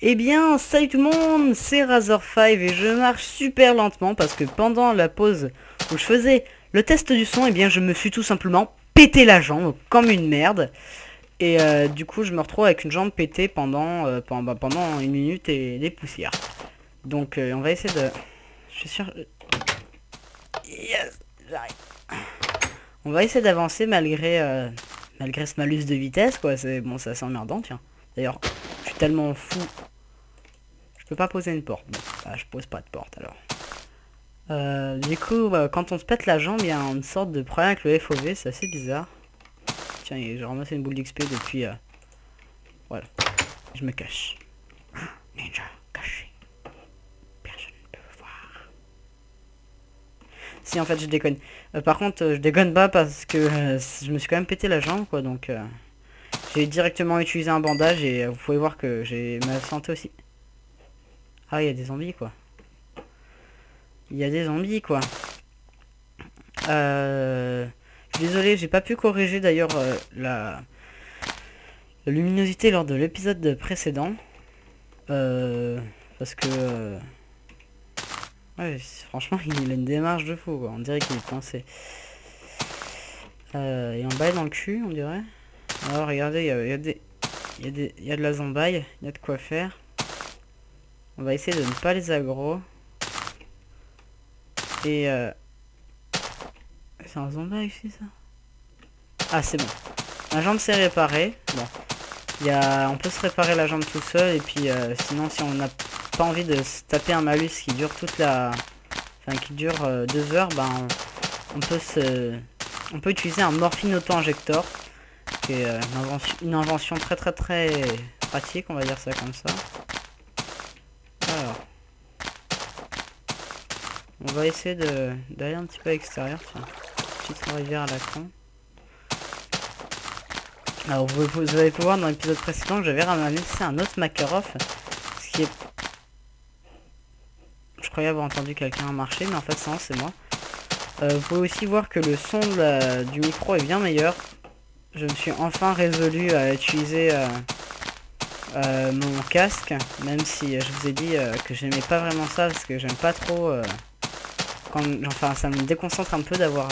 Eh bien, salut tout le monde, c'est Razor5 et je marche super lentement parce que pendant la pause où je faisais le test du son, eh bien je me suis tout simplement pété la jambe comme une merde. Et du coup, je me retrouve avec une jambe pétée pendant une minute et des poussières. Donc on va essayer de... Je suis sûr... Yes, j'arrive. On va essayer d'avancer malgré ce malus de vitesse, quoi. C'est bon, c'est assez emmerdant, tiens. D'ailleurs, je suis tellement fou. Je peux pas poser une porte. Bon, bah, je pose pas de porte alors. Du coup, bah, quand on se pète la jambe, il y a une sorte de problème avec le FOV, c'est assez bizarre. Tiens, j'ai ramassé une boule d'XP depuis... Voilà. Je me cache. Ninja, caché. Personne ne peut voir. Si, en fait, je déconne. Par contre, je déconne pas parce que je me suis quand même pété la jambe, quoi, donc... j'ai directement utilisé un bandage et vous pouvez voir que j'ai ma santé aussi. Ah, il y a des zombies, quoi. Il y a des zombies, quoi. Je suis désolé, j'ai pas pu corriger d'ailleurs la luminosité lors de l'épisode précédent. Parce que... ouais, franchement, il a une démarche de fou, quoi. On dirait qu'il est coincé. Et on baille dans le cul, on dirait. Alors, regardez, il y a de la zombaille, il y a de quoi faire. On va essayer de ne pas les aggro. Et c'est un zombie ici, ça? Ah, c'est bon. Ma jambe s'est réparée. Bon. On peut se réparer la jambe tout seul. Et puis, sinon, si on n'a pas envie de se taper un malus qui dure toute la... Enfin, qui dure 2 heures, ben, on peut utiliser un morphine auto-injector. Qui est une invention très pratique, on va dire ça comme ça. Alors. On va essayer d'aller un petit peu à l'extérieur. Petite rivière à la con. Alors vous avez pu voir dans l'épisode précédent que j'avais ramassé un autre Makarov. Ce qui est... Je croyais avoir entendu quelqu'un marcher, mais en fait non, c'est moi. Vous pouvez aussi voir que le son du micro est bien meilleur. Je me suis enfin résolu à utiliser mon casque. Même si je vous ai dit que j'aimais pas vraiment ça parce que j'aime pas trop... enfin, ça me déconcentre un peu d'avoir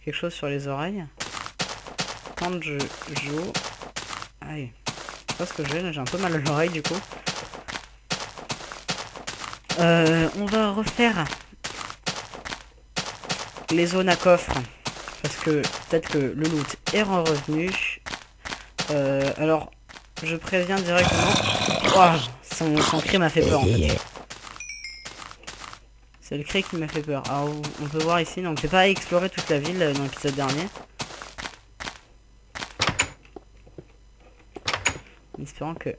quelque chose sur les oreilles. Quand je joue... Aïe. Je sais pas ce que j'ai un peu mal à l'oreille du coup. On va refaire les zones à coffre. Parce que peut-être que le loot est revenu. Alors, je préviens directement... Wow, son cri m'a fait peur en fait. C'est le cri qui m'a fait peur. Alors, on peut voir ici, donc j'ai pas exploré toute la ville dans l'épisode dernier. En espérant que...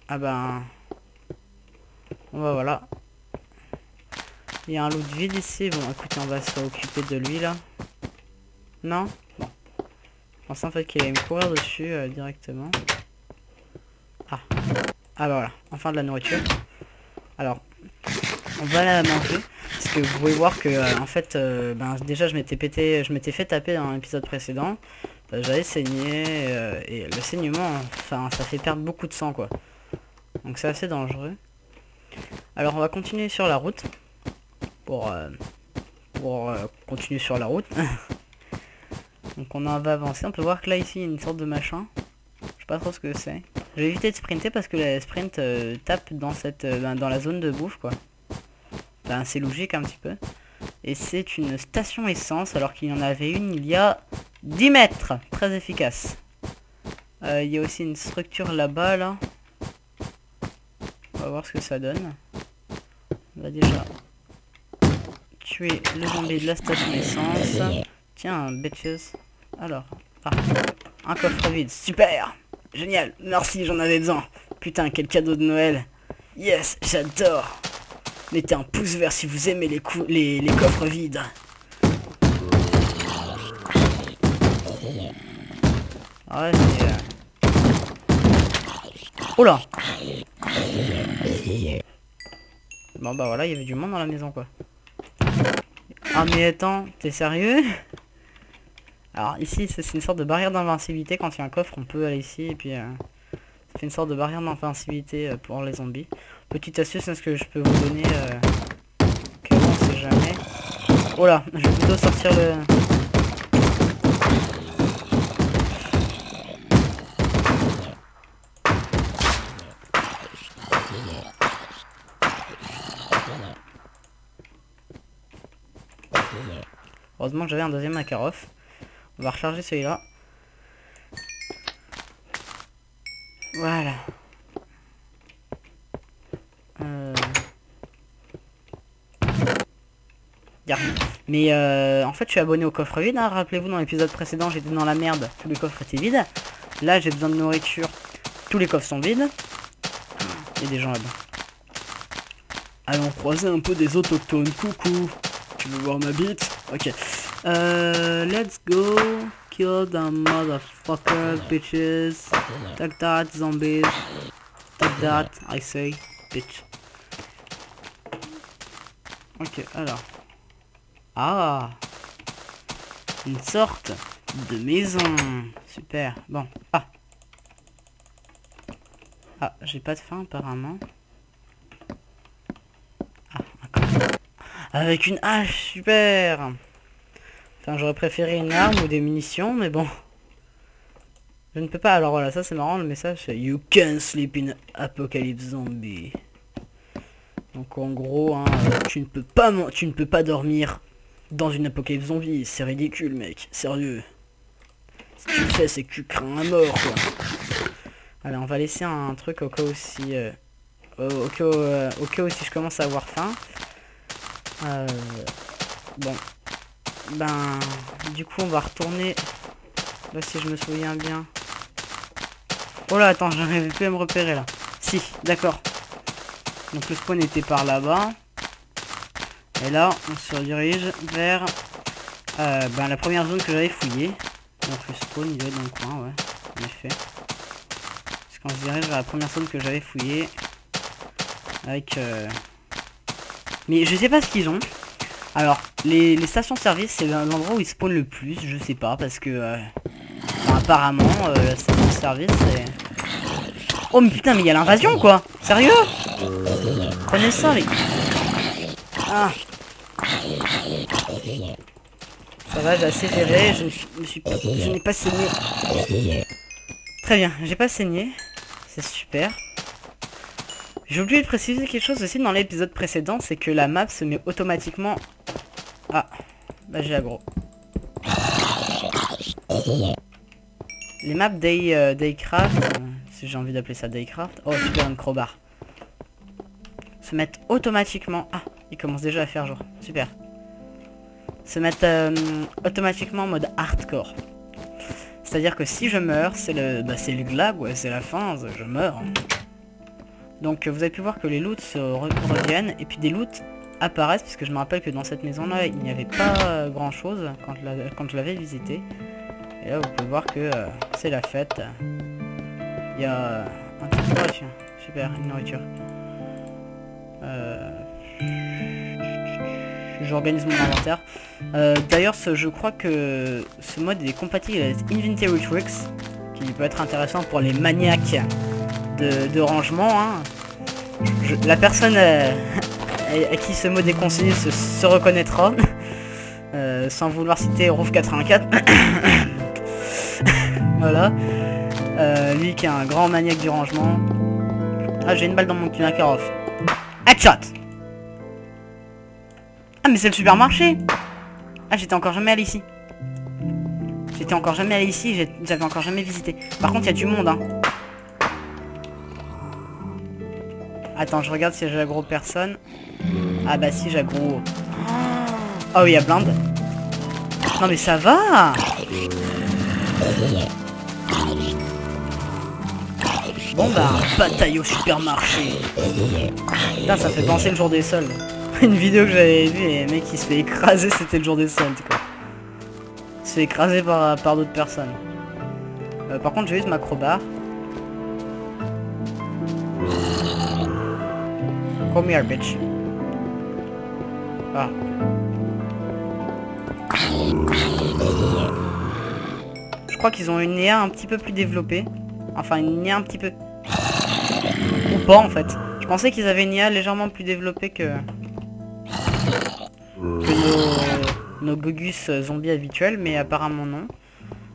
Ah ben... Bon bah voilà. Il y a un loot vide ici. Bon écoutez, on va s'occuper de lui là. Non? Bon. Je pensais en fait qu'il allait me courir dessus directement. Ah. Ah bah voilà. Enfin de la nourriture. Alors... On va la manger. Parce que vous pouvez voir que en fait ben, déjà je m'étais fait taper dans l'épisode précédent. J'avais saigné et le saignement, enfin ça fait perdre beaucoup de sang quoi. Donc c'est assez dangereux. Alors on va continuer sur la route. Pour continuer sur la route. Donc on en va avancer. On peut voir que là ici il y a une sorte de machin. Je sais pas trop ce que c'est. Je vais éviter de sprinter parce que la sprint tape dans dans la zone de bouffe quoi. Ben, c'est logique un petit peu. Et c'est une station essence alors qu'il y en avait une il y a 10 mètres. Très efficace. Il y a aussi une structure là-bas là. On va voir ce que ça donne. On va déjà tuer le zombie de la station essence. Tiens, bitches. Alors, un coffre vide. Super. Génial. Merci, j'en avais besoin. Putain, quel cadeau de Noël. Yes, j'adore. Mettez un pouce vert si vous aimez les coffres vides. Ouais, c'est... Oh là. Bon bah voilà, il y avait du monde dans la maison quoi. Ah mais attends, t'es sérieux? Alors ici c'est une sorte de barrière d'invincibilité. Quand il y a un coffre on peut aller ici et puis Ça fait une sorte de barrière d'invincibilité pour les zombies. Petite astuce, est-ce que je peux vous donner que on sait jamais. Oh là, je vais plutôt sortir le... Heureusement que j'avais un deuxième Makarov. On va recharger celui-là. Voilà. Mais en fait je suis abonné au coffre vide, hein. Rappelez-vous, dans l'épisode précédent j'étais dans la merde, tous les coffres étaient vides. Là j'ai besoin de nourriture, tous les coffres sont vides. Il y a des gens là-bas. Allons croiser un peu des autochtones. Coucou, tu veux voir ma bite? Ok. Let's go. Kill the motherfuckers, bitches. Take that, zombies. Take that, I say, bitch. Ok, alors. Ah, une sorte de maison. Super. Bon. Ah, j'ai pas de faim apparemment. Ah, d'accord. Avec une hache, super. Enfin, j'aurais préféré une arme ou des munitions, mais bon. Je ne peux pas. Alors voilà, ça c'est marrant, le message c'est You can sleep in apocalypse zombie. Donc en gros, hein, tu ne peux pas dormir dans une apocalypse zombie. C'est ridicule, mec. Sérieux. Ce que tu fais, c'est que tu crains la mort, quoi. Allez, on va laisser un truc au cas où si... au cas où si je commence à avoir faim. Bon. Ben... Du coup, on va retourner... Là, si je me souviens bien. Oh là, attends, j'arrive plus à me repérer, là. Si, d'accord. Donc, le spawn était par là-bas. Et là, on se dirige vers... ben, la première zone que j'avais fouillée. Donc, le spawn, il doit être dans le coin, ouais. En effet. On se dirige vers la première zone que j'avais fouillée. Avec... Mais je sais pas ce qu'ils ont. Alors, les stations-service, c'est l'endroit où ils spawnent le plus. Je sais pas, parce que... apparemment, la station-service, c'est... Oh, mais putain, mais il y a l'invasion, quoi. Sérieux? Prenez ça, les... Ah. Ça va, j'ai assez géré. Je n'ai pas saigné. Très bien, j'ai pas saigné. C'est super. J'ai oublié de préciser quelque chose aussi dans l'épisode précédent, c'est que la map se met automatiquement... Ah, bah j'ai aggro. Les maps Daycraft, si j'ai envie d'appeler ça Daycraft... Oh super, une crowbar. Se mettent automatiquement... Ah, il commence déjà à faire jour, super. Se mettent automatiquement en mode hardcore. C'est-à-dire que si je meurs, c'est le glag, ouais, c'est la fin, je meurs. Donc vous avez pu voir que les loots reviennent, et puis des loots apparaissent, parce que je me rappelle que dans cette maison-là, il n'y avait pas grand-chose quand je l'avais visité. Et là, vous pouvez voir que c'est la fête. Il y a un petit peu... tiens, super, une nourriture. J'organise mon inventaire. D'ailleurs, je crois que ce mode est compatible avec Inventory Tricks, qui peut être intéressant pour les maniaques de rangement. Hein. La personne à qui ce mode est conseillé se reconnaîtra, sans vouloir citer Rouf84. Voilà. Lui qui est un grand maniaque du rangement. Ah, j'ai une balle dans mon Makarov. Headshot. Ah mais c'est le supermarché. Ah, j'étais encore jamais allé ici. J'étais encore jamais allé ici, j'avais encore jamais visité. Par contre il y a du monde, hein. Attends, je regarde si j'aggro personne. Ah bah si, j'aggro. Oh oui, il y a blinde. Non mais ça va. Bon bah, bataille au supermarché. Putain, ça fait penser le jour des soldes. Une vidéo que j'avais vue et le mec qui se fait écraser, c'était le jour des soldes, quoi. Il se fait écraser par d'autres personnes. Par contre, j'ai juste ma crowbar. Come here, bitch. Ah. Je crois qu'ils ont une IA un petit peu plus développée. Enfin, une IA un petit peu... pas en fait. Je pensais qu'ils avaient une IA légèrement plus développée que nos Gogus zombies habituels, mais apparemment non.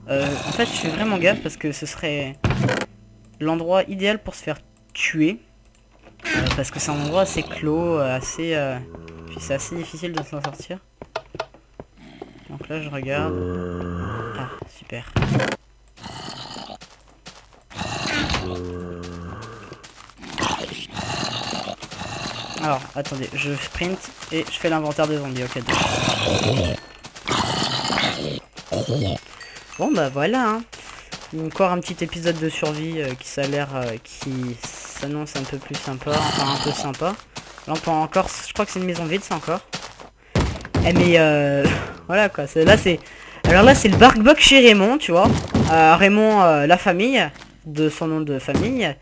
En fait, je fais vraiment gaffe parce que ce serait l'endroit idéal pour se faire tuer. Parce que c'est un endroit assez clos, puis c'est assez difficile de s'en sortir. Donc là, je regarde. Ah, super. Alors, attendez, je sprint et je fais l'inventaire des zombies, ok. Bon bah voilà, hein. Encore un petit épisode de survie qui s'annonce un peu plus sympa, enfin un peu sympa. Là on peut encore, je crois que c'est une maison vide ça encore. Eh mais voilà quoi, alors là c'est le Barbuck chez Raymond, tu vois. Raymond, la famille, de son nom de famille.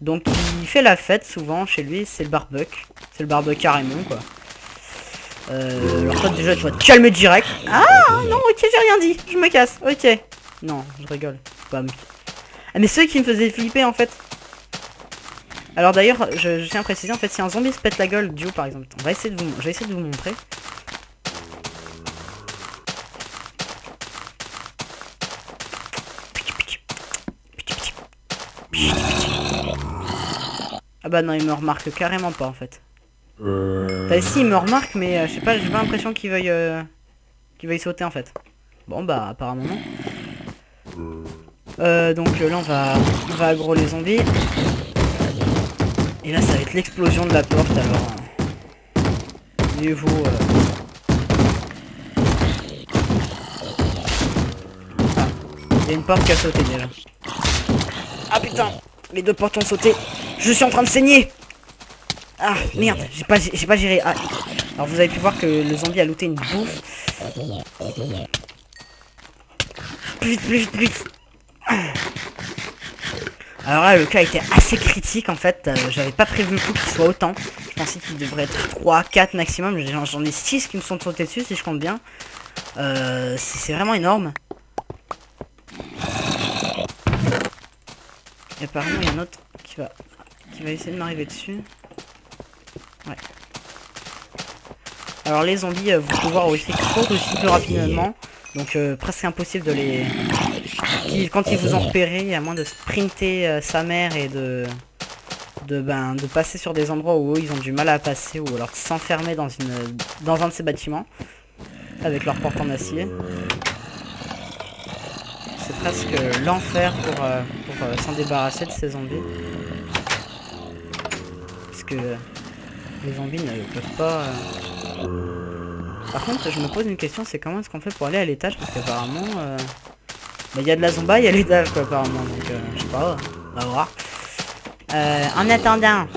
Donc il fait la fête souvent chez lui, c'est le Barbuck. C'est le Barbuck à Raymond quoi. Alors toi déjà tu vas te calmer direct. Ah non, ok, j'ai rien dit, je me casse, ok. Non, je rigole. Ah mais ceux qui me faisaient flipper en fait. Alors d'ailleurs, je tiens à préciser en fait, si un zombie se pète la gueule, Dio par exemple, je vais essayer de vous montrer. Ah bah non, il me remarque carrément pas en fait. Enfin si, il me remarque, mais je sais pas, j'ai pas l'impression qu'il veuille sauter en fait. Bon bah apparemment non. Donc là on va aggro les zombies. Et là ça va être l'explosion de la porte alors. Mieux-vaut Ah, il y a une porte qui a sauté déjà. Ah putain, les deux portes ont sauté. Je suis en train de saigner. Ah merde, j'ai pas géré. Ah. Alors vous avez pu voir que le zombie a looté une bouffe. Plus vite, plus vite, plus vite. Alors là le cas était assez critique en fait, j'avais pas prévu le coup qu'il soit autant. Je pensais qu'il devrait être 3, 4 maximum, j'en ai 6 qui me sont sautés dessus si je compte bien. C'est vraiment énorme. Et apparemment il y a un autre qui va essayer de m'arriver dessus. Ouais. Alors les zombies, vous pouvez voir aussi qu'ils courent aussi plus rapidement. Donc presque impossible de les... Quand ils vous ont repéré, à moins de sprinter sa mère et de passer sur des endroits où eux, ils ont du mal à passer, ou alors de s'enfermer dans un de ces bâtiments avec leur porte en acier. C'est presque l'enfer pour s'en débarrasser de ces zombies. Parce que les zombies ne peuvent pas... Par contre, je me pose une question, c'est comment est-ce qu'on fait pour aller à l'étage? Parce qu'apparemment, il y a de la zombaille à l'étage, quoi, apparemment. Donc, je sais pas, on va voir. En attendant,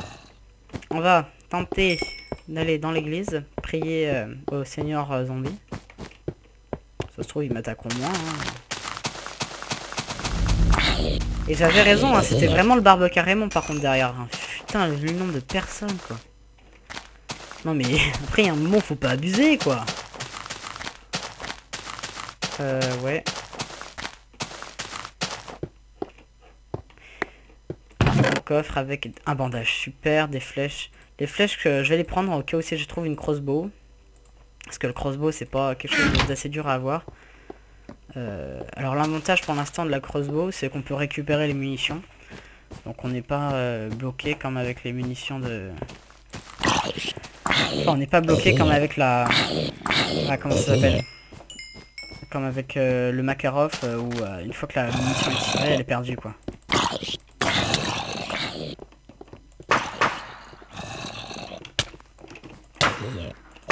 on va tenter d'aller dans l'église, prier au Seigneur zombie. Ça se trouve, ils m'attaqueront moins. Hein. Et j'avais raison, hein, c'était vraiment le Barbuck à Raymond, par contre, derrière. Hein. Putain, le nombre de personnes, quoi. Non mais après il y a un moment faut pas abuser quoi. Ouais. Un coffre avec un bandage super, des flèches. Les flèches que je vais les prendre au cas où si je trouve une crossbow. Parce que le crossbow c'est pas quelque chose d'assez dur à avoir. Alors l'avantage pour l'instant de la crossbow c'est qu'on peut récupérer les munitions. Donc on n'est pas bloqué comme avec les munitions de... Enfin, on n'est pas bloqué comme avec la... comment ça s'appelle? Comme avec le Makarov où une fois que la munition est tirée, elle est perdue quoi.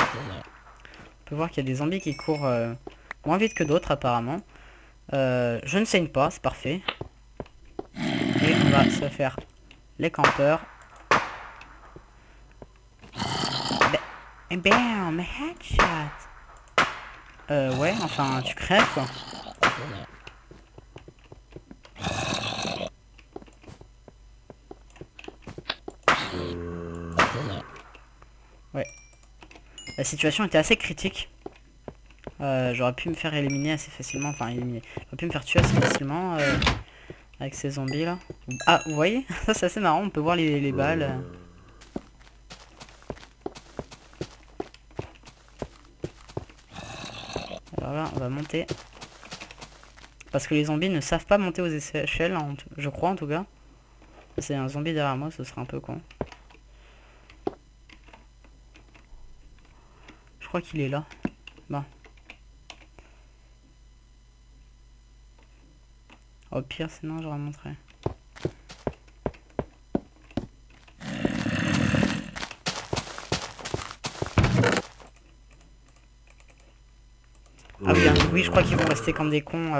On peut voir qu'il y a des zombies qui courent moins vite que d'autres apparemment. Je ne saigne pas, c'est parfait. Et on va se faire les campeurs. Bam, headshot. Ouais, enfin, tu crèves quoi. Ouais. La situation était assez critique. J'aurais pu me faire éliminer assez facilement. Enfin, éliminer. J'aurais pu me faire tuer assez facilement. Avec ces zombies là. Ah, vous voyez? Ça c'est assez marrant, on peut voir les balles. Alors là, on va monter. Parce que les zombies ne savent pas monter aux échelles, je crois en tout cas. C'est un zombie derrière moi, ce serait un peu con. Je crois qu'il est là. Bon. Au pire, sinon j'aurais montré. Ah oui, hein, oui, je crois qu'ils vont rester comme des cons.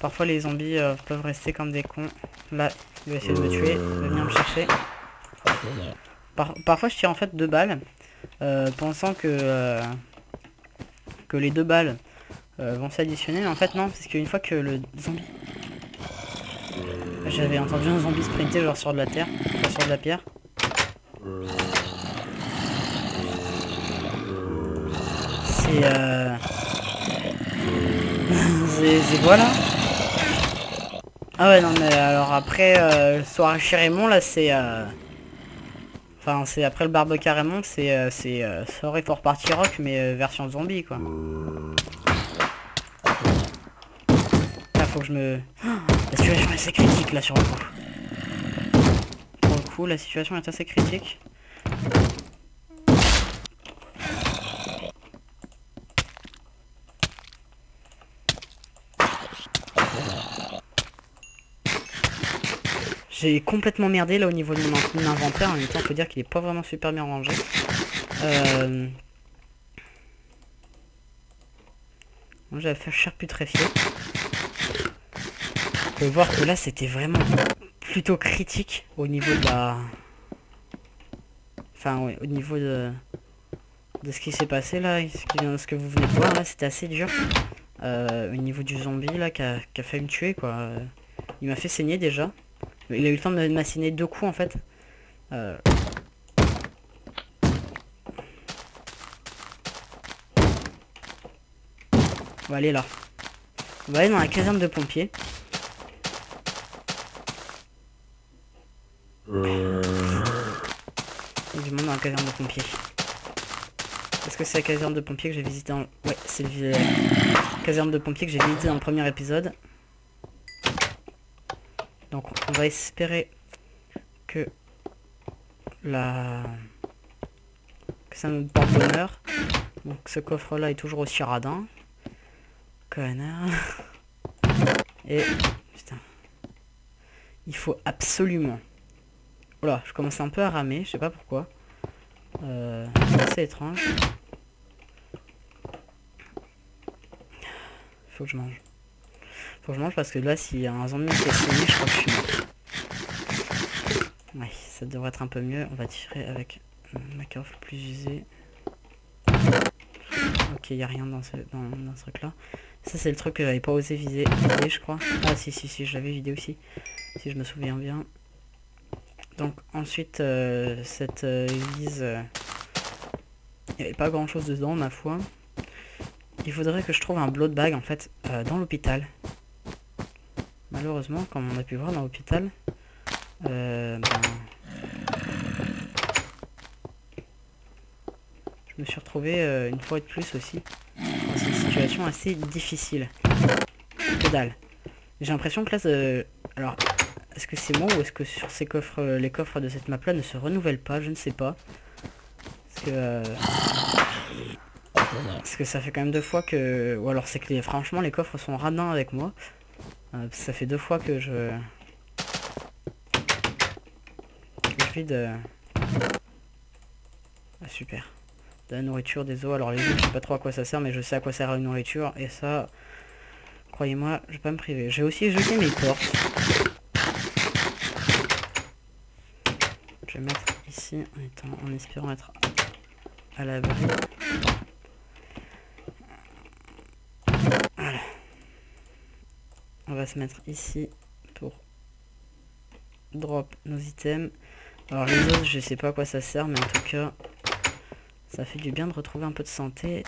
Parfois les zombies peuvent rester comme des cons. Là, il va essayer de me tuer, il va venir me chercher. Parfois je tire en fait 2 balles, pensant que les 2 balles vont s'additionner, mais en fait non, parce qu'une fois que le zombie... J'avais entendu un zombie sprinter genre sur de la terre, pas sur de la pierre. C'est voilà. Ah ouais non mais alors après soirée chez Raymond là c'est enfin c'est après le barbecue à Raymond c'est soirée pour party rock mais version zombie quoi. Là faut que je me... La situation est assez critique là sur le coup. Pour le coup la situation est assez critique. J'ai complètement merdé là au niveau de mon inventaire. En même temps, faut dire qu'il est pas vraiment super bien rangé. Moi j'avais fait charcutréfié. On peut voir que là c'était vraiment plutôt critique au niveau de la... Enfin ouais, au niveau de ce qui s'est passé là, ce que vous venez de voir là, c'était assez dur. Au niveau du zombie là qui a failli me tuer quoi. Il m'a fait saigner déjà. Il a eu le temps de m'assassiner 2 coups en fait. On va aller là. On va aller dans la caserne de pompiers. Il y a du monde dans la caserne de pompiers. Est-ce que c'est la caserne de pompiers que j'ai visité dans... Ouais, c'est la caserne de pompiers que j'ai visité dans le premier épisode. Donc on va espérer que ça me porte bonheur. Donc ce coffre là est toujours aussi radin. Connard. Et putain. Il faut absolument... Oula, je commence un peu à ramer, je sais pas pourquoi. C'est assez étrange. Faut que je mange. Faut que je mange parce que là, s'il y a un zombie qui est saigné, je crois que je suis mort. Ouais, ça devrait être un peu mieux. On va tirer avec ma coffre plus usée. Ok, il n'y a rien dans ce truc-là. Ça, c'est le truc que j'avais pas osé viser, je crois. Ah, si, je l'avais vidé aussi. Si je me souviens bien. Donc, ensuite, cette église... il n'y avait pas grand-chose dedans, ma foi. Il faudrait que je trouve un blood bag, en fait, dans l'hôpital. Malheureusement, comme on a pu voir dans l'hôpital, je me suis retrouvé une fois de plus aussi dans une situation assez difficile. Que dalle. J'ai l'impression que là, alors, est-ce que c'est moi ou est-ce que sur ces coffres, les coffres de cette map-là ne se renouvellent pas? Je ne sais pas. Parce que ça fait quand même 2 fois que... Ou alors c'est que franchement les coffres sont radins avec moi. Ça fait 2 fois que je vide... Ah super. De la nourriture, des os. Alors les os je sais pas trop à quoi ça sert mais je sais à quoi sert la nourriture. Et ça, croyez-moi, je vais pas me priver. J'ai aussi jeté mes portes. Je vais mettre ici en espérant être à l'abri. Voilà. On va se mettre ici pour drop nos items. Alors les os, je sais pas à quoi ça sert, mais en tout cas, ça fait du bien de retrouver un peu de santé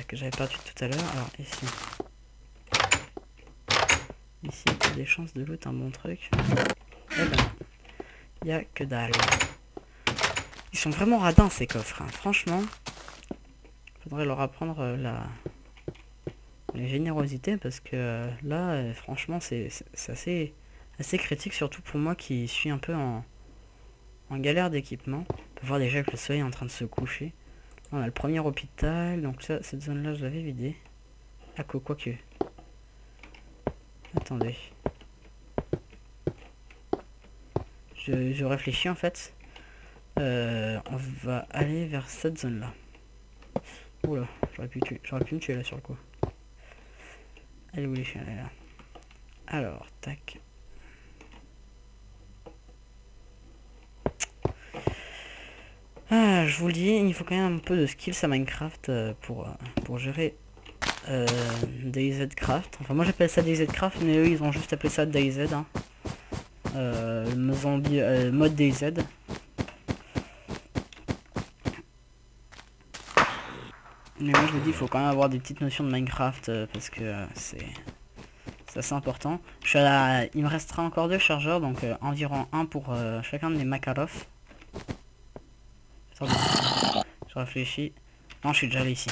que j'avais perdu tout à l'heure. Alors ici, Ici, t'as des chances de loot un bon truc. Eh ben, y a que dalle. Ils sont vraiment radins ces coffres, hein. Franchement. Faudrait leur apprendre la générosité parce que là, franchement, c'est assez critique, surtout pour moi qui suis un peu en galère d'équipement. On peut voir déjà que le soleil est en train de se coucher. Là, on a le premier hôpital, donc ça, cette zone-là, je l'avais vidée. Ah, quoi que. Attendez. Je réfléchis en fait. On va aller vers cette zone-là. Oula, j'aurais pu me tuer là sur le coup. Allez où les chiens là. Alors, tac. Ah, je vous le dis, il faut quand même un peu de skills à Minecraft pour gérer DayZ Craft. Enfin, moi j'appelle ça DayZ Craft, mais eux ils ont juste appelé ça DayZ. Hein. Mode DayZ. Mais moi je vous dis, il faut quand même avoir des petites notions de Minecraft parce que c'est assez important. Il me restera encore 2 chargeurs, donc environ 1 pour chacun de mes Makarov. Attendez, je réfléchis. Non, je suis déjà allé ici.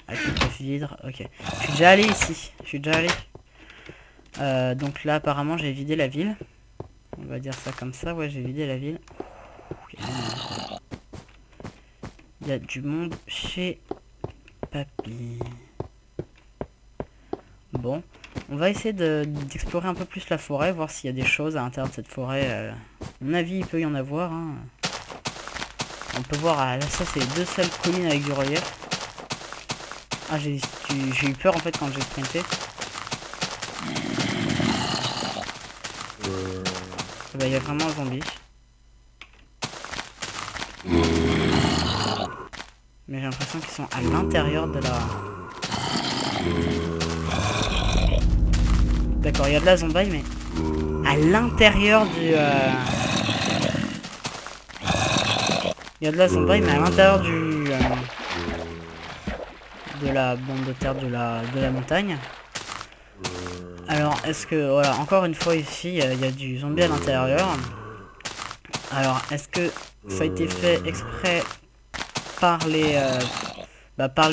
Avec le fusil d'hydre, ok. Je suis déjà allé ici. Donc là, apparemment, j'ai vidé la ville. On va dire ça comme ça. Ouais, j'ai vidé la ville. Il y a du monde chez Papy. Bon, on va essayer d'explorer un peu plus la forêt, voir s'il y a des choses à l'intérieur de cette forêt. À mon avis, il peut y en avoir. Hein. On peut voir, là, ça, c'est les 2 seules collines avec du relief. Ah, j'ai eu peur en fait quand j'ai sprinté. Bah, il y a vraiment un zombie. Mais j'ai l'impression qu'ils sont à l'intérieur de la... D'accord, il y a de la zombie, mais à l'intérieur du... Il y a de la zombie, mais à l'intérieur du... de la bande de terre de la montagne. Alors, est-ce que... Voilà, encore une fois ici, il y a du zombie à l'intérieur. Alors, est-ce que ça a été fait exprès par les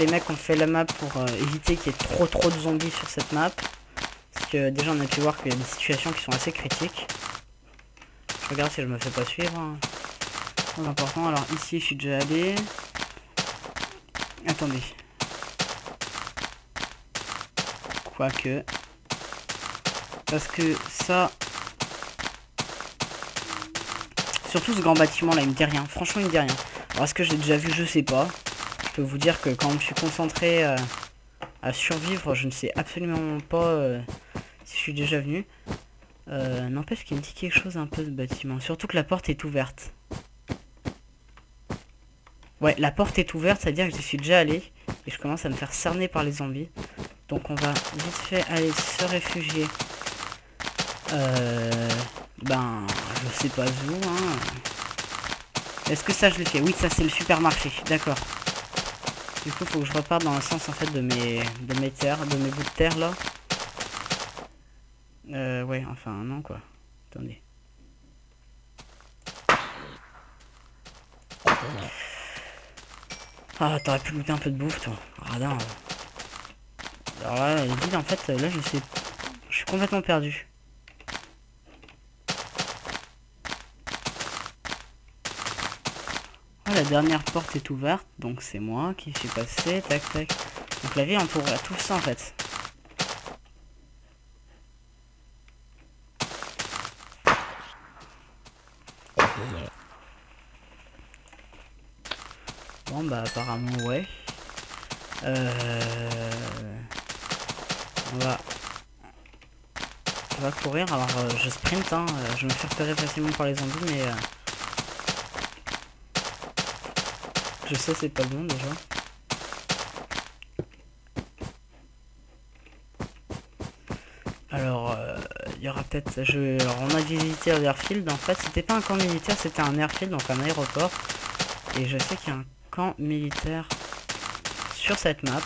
mecs qui ont fait la map pour éviter qu'il y ait trop de zombies sur cette map? Parce que déjà on a pu voir qu'il y a des situations qui sont assez critiques. Je regarde si je me fais pas suivre. Hein. Très important. Alors ici je suis déjà allé. Attendez. Quoique. Parce que ça... Surtout ce grand bâtiment là, il me dit rien. Franchement, il me dit rien. Alors est-ce que j'ai déjà vu? Je sais pas. Je peux vous dire que quand je suis concentré à survivre, je ne sais absolument pas si je suis déjà venu. N'empêche qu'il me dit quelque chose un peu ce bâtiment. Surtout que la porte est ouverte. Ouais, la porte est ouverte, c'est-à-dire que je suis déjà allé. Et je commence à me faire cerner par les zombies. Donc on va vite fait aller se réfugier. Ben, je sais pas où, hein. Est-ce que ça je l'ai fait? Oui, ça c'est le supermarché, d'accord. Du coup, faut que je reparte dans le sens en fait de mes terres, de mes bouts de terre là. Ouais, enfin non quoi. Attendez. Ah, t'aurais pu looter un peu de bouffe toi. Radin. Alors là, les villes en fait, là je sais. Je suis complètement perdu. Ah, la dernière porte est ouverte, donc c'est moi qui suis passé, tac tac. Donc la ville entoure tout ça en fait. Bon bah apparemment ouais. On va courir, alors je sprint, hein, je me fais repérer facilement par les zombies, mais je sais c'est pas bon déjà. Alors il y aura peut-être... Alors on a visité l'airfield, en fait c'était pas un camp militaire, c'était un airfield, donc un aéroport. Et je sais qu'il y a un camp militaire sur cette map.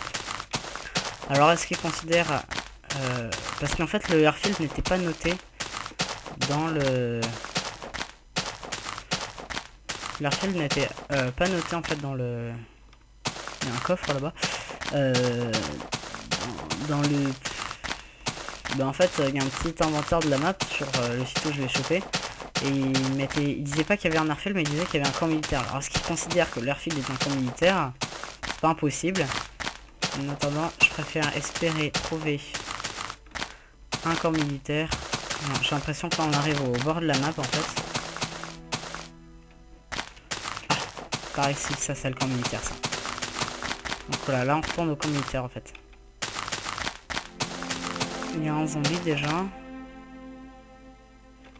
Alors est-ce qu'il considère... parce qu'en fait le airfield n'était pas noté dans le... L'airfield n'était pas noté en fait dans le... Il y a un coffre là-bas. Dans le... Ben en fait il y a un petit inventaire de la map sur le site où je l'ai chopé. Et il disait pas qu'il y avait un airfield, mais il disait qu'il y avait un camp militaire. Alors est-ce qu'il considère que l'airfield est un camp militaire? C'est pas impossible. En attendant, je préfère espérer trouver un camp militaire. J'ai l'impression que là on arrive au bord de la map en fait. Ah, par ici, ça c'est le camp militaire ça. Donc voilà, là on retourne au camp militaire en fait. Il y a un zombie déjà.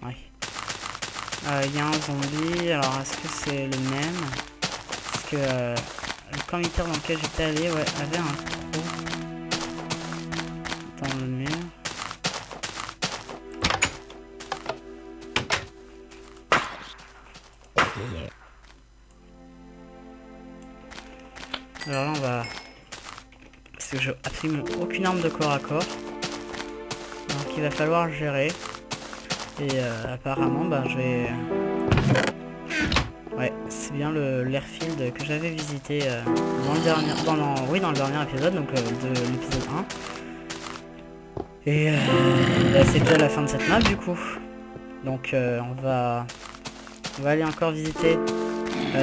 Oui. Il y a un zombie, alors est-ce que c'est le même? Parce que le camp militaire dans lequel j'étais allé, ouais, avait un trou dans le mur. Alors là on va... Parce que j'ai absolument aucune arme de corps à corps. Donc il va falloir gérer. Et apparemment bah je vais... Ouais, c'est bien l'airfield que j'avais visité dans le dernier... dans le dernier épisode, donc de l'épisode 1. Et bah, c'est déjà la fin de cette map du coup. Donc on va aller encore visiter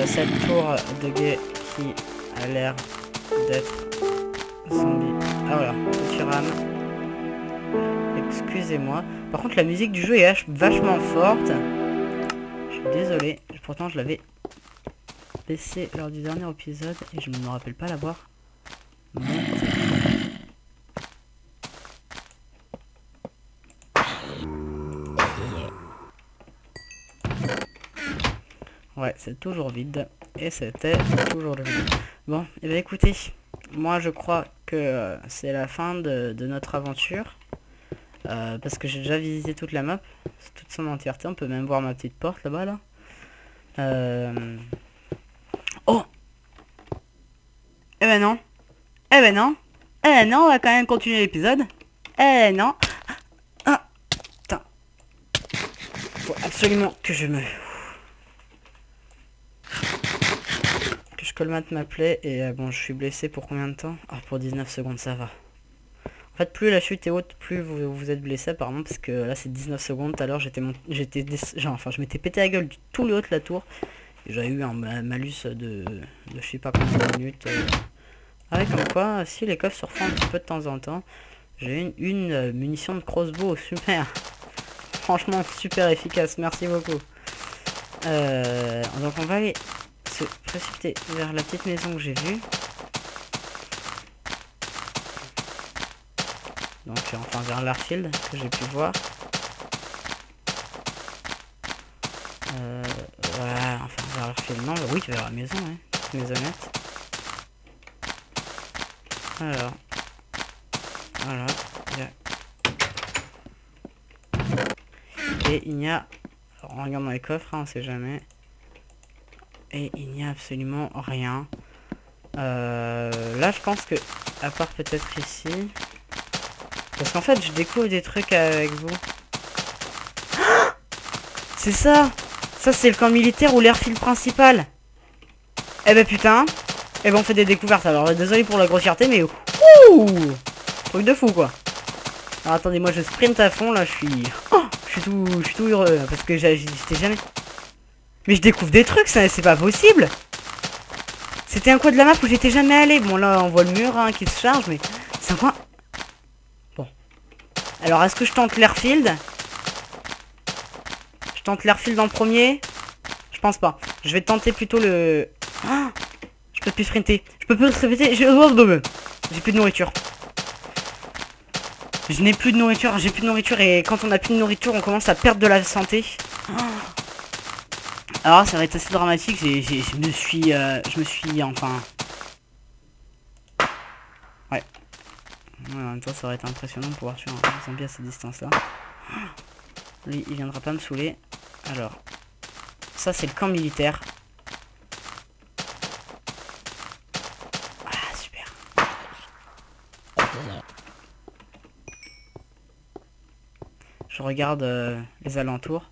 cette tour de guet qui a l'air d'être zombie. Ah voilà, petit rame. Excusez-moi. Par contre la musique du jeu est vachement forte. Je suis désolé. Pourtant je l'avais baissé lors du dernier épisode et je ne me rappelle pas l'avoir monté. Ouais, c'est toujours vide. Et c'était toujours le vide. Bon, et bien écoutez, moi je crois que c'est la fin de notre aventure. Parce que j'ai déjà visité toute la map, toute son entièreté. On peut même voir ma petite porte là-bas là. Oh! Eh ben non. Eh ben non. Eh ben non, on va quand même continuer l'épisode. Eh non. Ah! Putain. Faut absolument que je colmate ma plaie. Et bon, je suis blessé pour combien de temps? Ah, pour 19 secondes, ça va. En fait, plus la chute est haute, plus vous êtes blessé apparemment, parce que là c'est 19 secondes. Tout à l'heure je m'étais pété la gueule du tout le haut de la tour. Et j'avais eu un malus de je sais pas combien de minutes. Ah ouais, comme quoi, si les coffres se refont un petit peu de temps en temps. J'ai une munition de crossbow, super. Franchement, super efficace, merci beaucoup. Donc on va aller se précipiter vers la petite maison que j'ai vue. Donc enfin vers l'airfield que j'ai pu voir. Voilà, enfin vers l'airfield, non, oui, vers la maison, hein, maisonnette. Alors, voilà. Et il n'y a... Alors, on regarde dans les coffres, hein, on sait jamais. Et il n'y a absolument rien. Là, je pense que, à part peut-être ici... Parce qu'en fait, je découvre des trucs avec vous. C'est ça! Ça, c'est le camp militaire ou l'airfield principal. Eh ben putain. Eh ben on fait des découvertes. Alors, désolé pour la grossièreté, mais... Ouh! Truc de fou, quoi. Alors, attendez, moi, je sprint à fond, là, je suis tout heureux, parce que j'étais jamais... Mais je découvre des trucs, ça, c'est pas possible. C'était un coin de la map où j'étais jamais allé. Bon, là, on voit le mur, hein, qui se charge, mais... C'est un coin... Bon. Alors, est-ce que je tente l'airfield? Je tente l'airfield en premier? Je pense pas. Je vais tenter plutôt le... Ah, je peux plus sprinter. Je peux plus sprinter. J'ai plus de nourriture. Je n'ai plus de nourriture. J'ai plus de nourriture. Et quand on a plus de nourriture, on commence à perdre de la santé. Alors ça va être assez dramatique. Je me suis enfin... Ouais. En même temps, ça va être impressionnant de pouvoir tuer un zombie à cette distance-là. Lui, il viendra pas me saouler. Alors, ça c'est le camp militaire. Ah, super. Je regarde les alentours.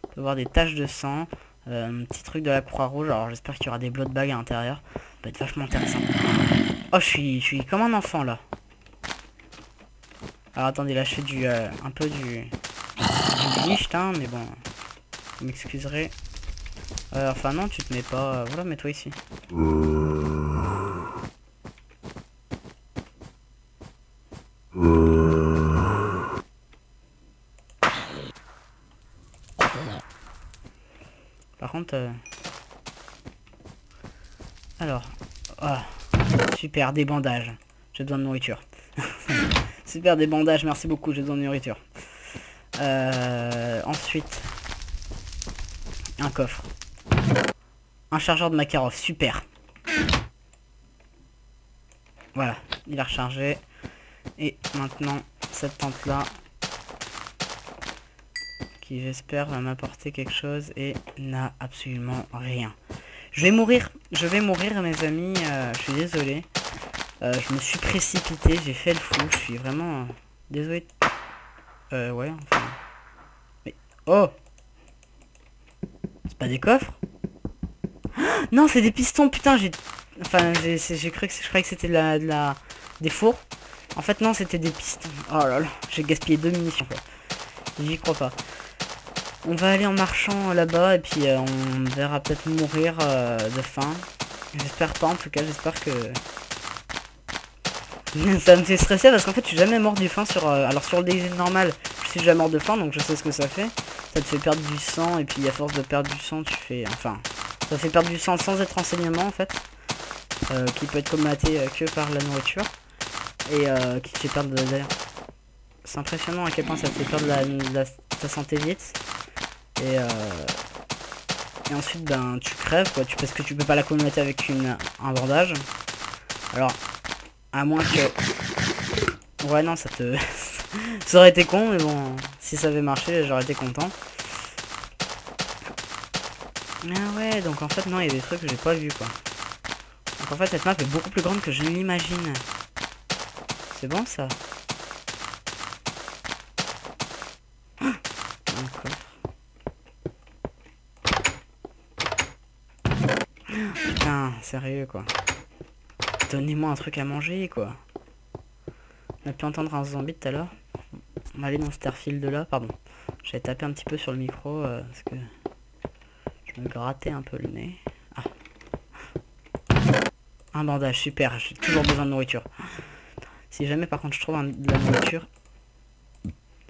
On peut voir des taches de sang. Un petit truc de la Croix-Rouge. Alors j'espère qu'il y aura des blood bags à l'intérieur. Ça peut être vachement intéressant. Oh, je suis comme un enfant là. Alors attendez, là je fais du un peu du glitch, hein, mais bon, vous m'excuserez. Enfin non, tu te mets pas. Voilà, mets-toi ici. Par contre, alors, ah, super, des bandages. J'ai besoin de nourriture. Super, des bandages, merci beaucoup, j'ai besoin de nourriture. Ensuite, un coffre. Un chargeur de Makarov, super. Voilà, il a rechargé. Et maintenant, cette tente là, qui j'espère va m'apporter quelque chose et n'a absolument rien. Je vais mourir mes amis, je suis désolé. Je me suis précipité, j'ai fait le fou, je suis vraiment désolé. Ouais, enfin... Mais... Oh! C'est pas des coffres? Non, c'est des pistons, putain, j'ai... Enfin, j'ai cru que je croyais que c'était des fours. En fait, non, c'était des pistons. Oh là là, j'ai gaspillé 2 munitions, quoi. J'y crois pas. On va aller en marchant là-bas et puis on verra peut-être mourir de faim. J'espère pas, en tout cas, j'espère que... Ça me fait stresser parce qu'en fait, je suis jamais mort de faim sur... alors, sur le DayZ normal, je suis jamais mort de faim, donc je sais ce que ça fait. Ça te fait perdre du sang et puis à force de perdre du sang, tu fais... Enfin, ça fait perdre du sang sans être renseignement, en fait. Qui peut être combatté que par la nourriture. Et qui te fait perdre d'ailleurs. C'est impressionnant à quel point ça te fait perdre ta santé vite. Et ensuite ben tu crèves quoi, parce que tu peux pas la combattre avec un bandage. Alors à moins que... Ouais non ça te... ça aurait été con mais bon si ça avait marché j'aurais été content. Ah ouais donc en fait non il y a des trucs que j'ai pas vu quoi. Donc en fait cette map est beaucoup plus grande que je ne l'imagine. C'est bon ça. Putain, sérieux quoi. Donnez-moi un truc à manger quoi. On a pu entendre un zombie tout à l'heure. On va aller dans Starfield là, pardon. J'avais tapé un petit peu sur le micro parce que je me grattais un peu le nez. Ah. Un bandage, super, j'ai toujours besoin de nourriture. Si jamais par contre je trouve de la nourriture.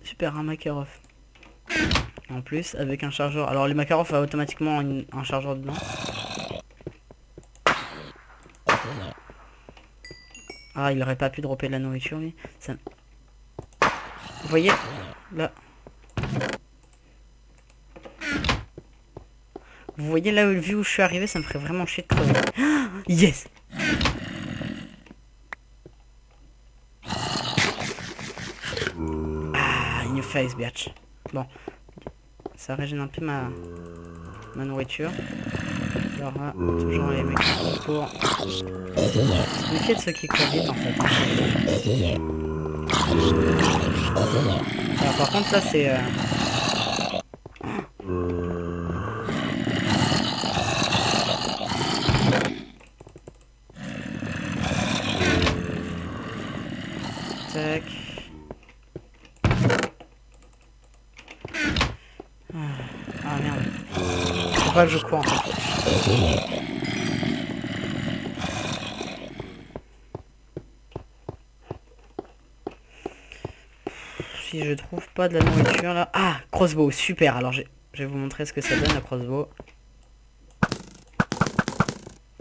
Super, un Makarov. En plus, avec un chargeur. Alors les Makarov a automatiquement un chargeur dedans. Ah, il aurait pas pu dropper de la nourriture, lui. Ça... Vous voyez là. Vous voyez là où, vu où je suis arrivé, ça me ferait vraiment chier de crever. Yes. Ah, in your face, bitch. Bon. Ça régène un peu ma nourriture. Alors là, toujours les mecs pour... Se méfier de ceux qui courent vite en fait. Alors par contre là c'est... Tac. Ah merde. Faut pas que je cours en fait. Si je trouve pas de la nourriture là... Ah, crossbow, super. Alors je vais vous montrer ce que ça donne la crossbow.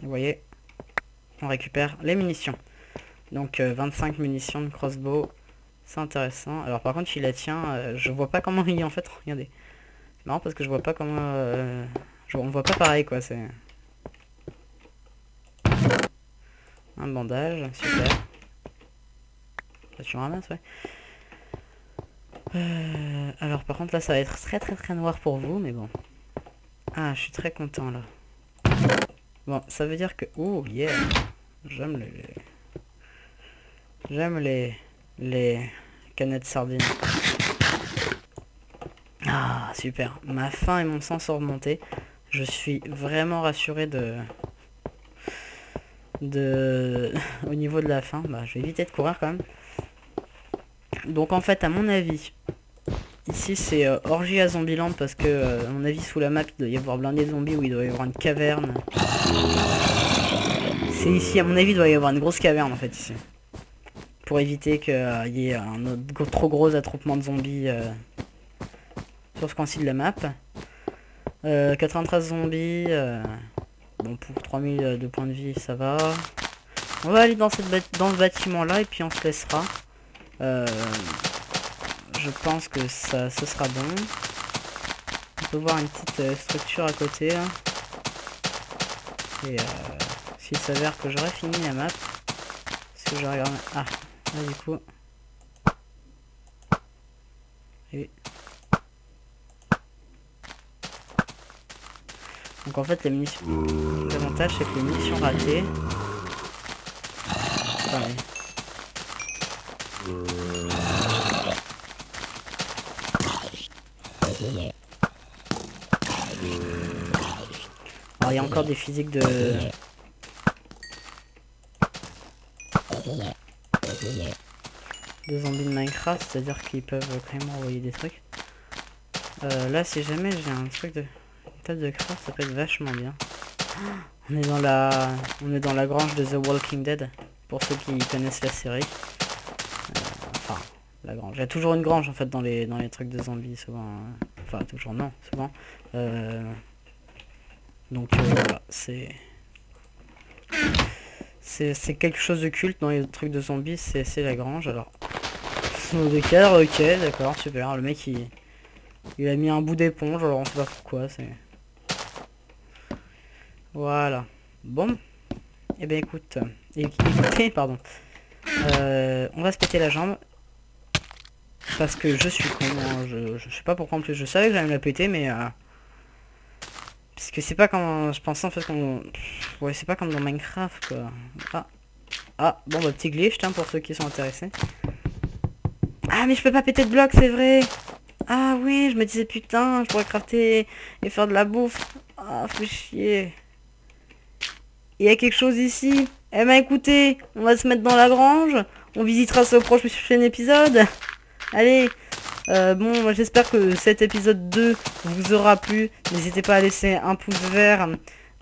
Vous voyez, on récupère les munitions. Donc 25 munitions de crossbow, c'est intéressant. Alors par contre il la tient, je vois pas comment il est en fait, regardez. C'est marrant parce que je vois pas comment... on voit pas pareil quoi, c'est... Un bandage, super. Ça tu ramasses, ouais. Alors par contre là ça va être très noir pour vous, mais bon. Ah, je suis très content là. Bon, ça veut dire que... Oh yeah. J'aime les canettes sardines. Ah, super. Ma faim et mon sang sont remontés. Je suis vraiment rassuré au niveau de la faim. Bah, je vais éviter de courir quand même. Donc en fait, à mon avis, ici c'est orgie à Zombieland parce que, à mon avis, sous la map, il doit y avoir blindé de zombies où il doit y avoir une caverne. C'est ici, à mon avis, il doit y avoir une grosse caverne en fait ici. Pour éviter qu'il y ait un autre, trop gros attroupement de zombies sur ce coin-ci de la map. 93 zombies. Bon, pour 3000 de points de vie, ça va. On va aller dans ce bâtiment-là et puis on se laissera. Je pense que ça, ce sera bon. On peut voir une petite structure à côté. Là. Et s'il s'avère que j'aurais fini la map. Parce que je regarde... Ah, là du coup... Et... Donc en fait les munitions... L'avantage c'est que les munitions ratées... Pareil. Alors il y a encore des physiques de zombies de Minecraft, c'est-à-dire qu'ils peuvent quand même envoyer des trucs. Là si jamais j'ai un truc de... Une table de craft, ça peut être vachement bien. On est dans la grange de The Walking Dead, pour ceux qui connaissent la série. Enfin, la grange. Il y a toujours une grange en fait dans les trucs de zombies, souvent. Enfin, toujours non, souvent. Donc voilà, c'est quelque chose de culte dans les trucs de zombies, c'est la grange. Alors, des cadres, ok, d'accord, super. Le mec il a mis un bout d'éponge, alors on sait pas pourquoi, c'est... Voilà. Bon. Eh ben écoute, écoutez, pardon. On va se péter la jambe. Parce que je suis con, hein, je sais pas pourquoi en plus, je savais que j'allais me la péter, mais... Parce que c'est pas comme... Je pensais en fait qu'on... Ouais, c'est pas comme dans Minecraft, quoi. Ah, bon bah petit glitch, hein, pour ceux qui sont intéressés. Ah, mais je peux pas péter de blocs, c'est vrai. Ah oui, je me disais putain, je pourrais crafter et faire de la bouffe. Ah, fait chier. Il y a quelque chose ici. Eh ben écoutez, on va se mettre dans la grange. On visitera ça au prochain épisode. Allez. Bon, moi j'espère que cet épisode 2 vous aura plu. N'hésitez pas à laisser un pouce vert,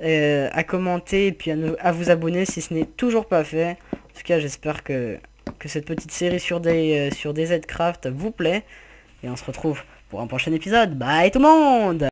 à commenter et puis à vous abonner si ce n'est toujours pas fait. En tout cas, j'espère que cette petite série sur des Z-Craft vous plaît. Et on se retrouve pour un prochain épisode. Bye tout le monde!